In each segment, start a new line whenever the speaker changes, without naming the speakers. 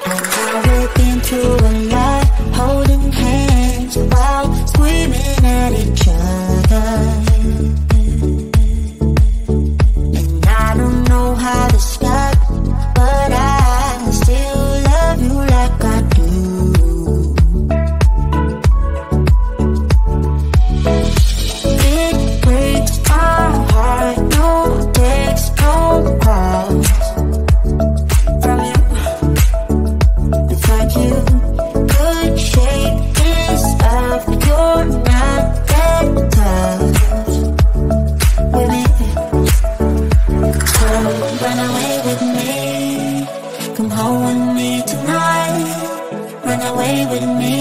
We've been through a lot, holding hands while screaming at each other. And I don't know how to stop, but I still love you like I do. It breaks my heart, no text, no calls from you. Without you could shake this off, you're not that tough with me. So run away with me, come home with me tonight. Run away with me,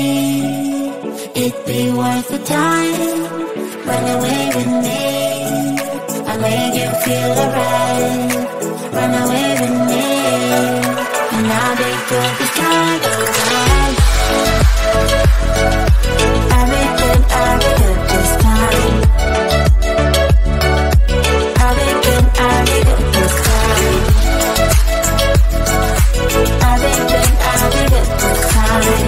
it'd be worth the time. Run away with me, I'll make you feel alright. Run away with me, and I'll be good this time around. I'll be good this time. I'll be good this time. I'll be good this time.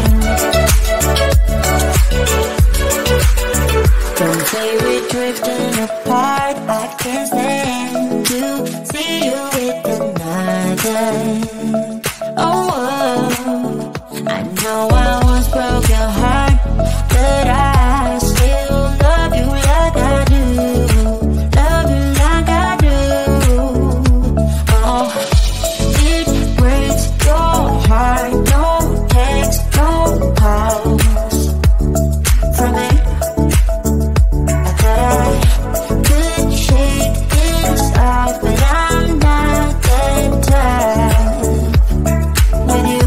Don't say we're drifting apart, I can't stand to see you with another. Oh, I know I once broke your heart, but I still love you like I do. Love you like I do. Oh, it breaks your heart, no text, no calls from me. I thought I could shake this off, but I'm not that tough with you.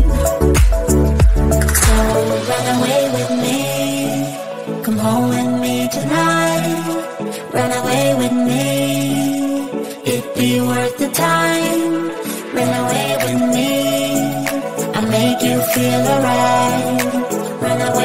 So run away with me, come home with me tonight. Run away with me, it'd be worth the time. Run away with me, I'll make you feel alright. Run away